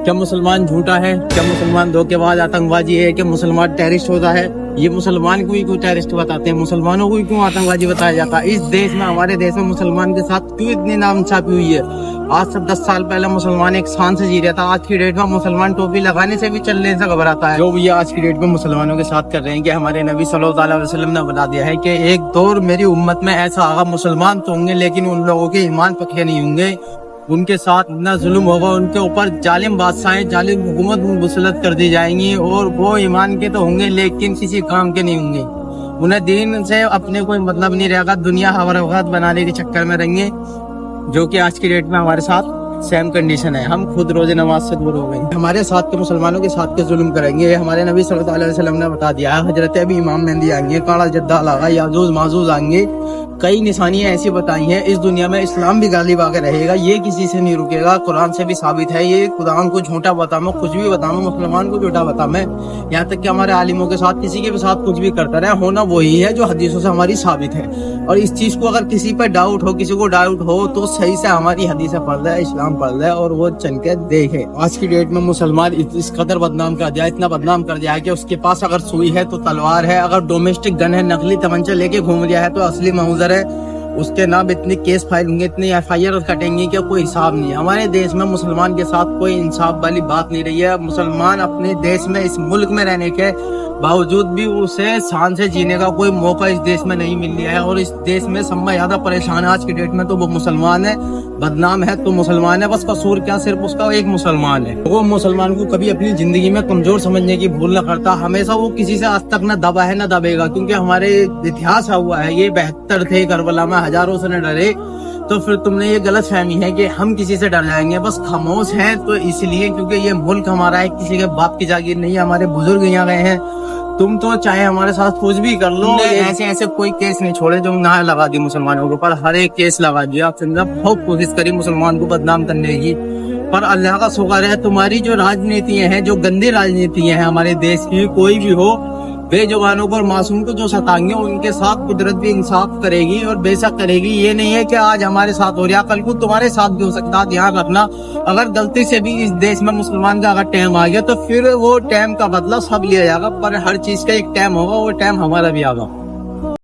क्या मुसलमान झूठा है? क्या मुसलमान धोखेबाज आतंकवादी है? क्या मुसलमान टेररिस्ट होता है? ये मुसलमान को ही क्यों टेररिस्ट बताते हैं? मुसलमानों को ही क्यों आतंकवादी बताया जाता है? इस देश में, हमारे देश में मुसलमान के साथ क्यों इतनी नाइंसाफी हुई है? आज से 10 साल पहले मुसलमान एक शान से जी रहा था, आज की डेट में मुसलमान टोपी लगाने से भी चलने से घबराता है। जो ये आज की डेट में मुसलमानों के साथ कर रहे हैं, कि हमारे नबी सल्लल्लाहु अलैहि वसल्लम ने बता दिया है कि एक दौर मेरी उम्मत में ऐसा आगा, मुसलमान तो होंगे लेकिन उन लोगों के ईमान पक्के नहीं होंगे, उनके साथ इतना जुल्म होगा, उनके ऊपर जालिम बादशाहें, जालिम हुकूमत मुसल्लत कर दी जाएंगी, और वो ईमान के तो होंगे लेकिन किसी काम के नहीं होंगे। उन्हें दीन से अपने कोई मतलब नहीं रहेगा, दुनिया हवारवत बनाने के चक्कर में रहेंगे, जो कि आज की डेट में हमारे साथ सेम कंडीशन है। हम खुद रोजे नमाज से दूर हो गए, हमारे साथ के मुसलमानों के साथ के जुल्म करेंगे। हमारे नबी सल्लल्लाहु अलैहि वसल्लम ने बता दिया है, हजरत अभी इमाम मेहदी आएंगे, काला जद्दा लागा, याजूज माजूज आएंगे, कई निशानियां ऐसी बताई हैं। इस दुनिया में इस्लाम भी गालिब आकर रहेगा, ये किसी से नहीं रुकेगा, कुरान से भी साबित है। ये कुरान को झूठा बताऊं, कुछ भी बताऊं, मुसलमान को झूठा बताऊं मैं, यहाँ तक कि हमारे आलिमों के साथ, किसी के भी साथ कुछ भी करता रहे, होना वही है जो हदीसों से हमारी साबित है। और इस चीज को अगर किसी पर डाउट हो, किसी को डाउट हो, तो सही से हमारी हदीसें पढ़ ले, इस्लाम पढ़ ले और वो चल के देखे। आज की डेट में मुसलमान इस कदर बदनाम कर दिया, इतना बदनाम कर दिया है कि उसके पास अगर सुई है तो तलवार है, अगर डोमेस्टिक गन है, नकली तमंचा लेके घूम लिया है तो असली मऊजर है। उसके नाम इतने केस फाइल होंगे, इतनी FIR कटेंगी कि कोई हिसाब नहीं है। हमारे देश में मुसलमान के साथ कोई इंसाफ वाली बात नहीं रही है। मुसलमान अपने देश में, इस मुल्क में रहने के बावजूद भी उसे शान से जीने का कोई मौका इस देश में नहीं मिल रहा है, और इस देश में सब में ज्यादा परेशान है आज की डेट में तो वो मुसलमान है। बदनाम है तो मुसलमान है, बस कसूर क्या, सिर्फ उसका एक मुसलमान है। वो मुसलमान को कभी अपनी जिंदगी में कमजोर समझने की भूल न करता, हमेशा वो किसी से आज तक न दबा है न दबेगा, क्योंकि हमारे इतिहास हुआ है, ये 72 थे करबला में, हजारों से न डरे। तो फिर तुमने ये गलत फहमी है कि हम किसी से डर जाएंगे, बस खामोश हैं तो इसलिए क्योंकि ये मुल्क हमारा है, किसी के बाप की जागीर नहीं है, हमारे बुजुर्ग यहाँ गए हैं। तुम तो चाहे हमारे साथ कुछ भी कर लो, ऐसे कोई केस नहीं छोड़े जो ना लगा दी मुसलमानों के ऊपर, हर एक केस लगा दिया। फिर बहुत कोशिश करी मुसलमान को बदनाम करने की, पर अल्लाह का शुक्र है तुम्हारी जो राजनीतियां हैं, जो गंदी राजनीतियां हैं हमारे देश की, कोई भी हो, बेजुबानों पर मासूम को जो सताएंगे उनके साथ कुदरत भी इंसाफ करेगी, और बेशक करेगी। ये नहीं है कि आज हमारे साथ हो रहा, कल को तुम्हारे साथ भी हो सकता है। ध्यान रखना, अगर गलती से भी इस देश में मुसलमान का अगर टाइम आ गया तो फिर वो टाइम का बदला सब लिया जाएगा, पर हर चीज का एक टाइम होगा, वो टाइम हमारा भी आगा।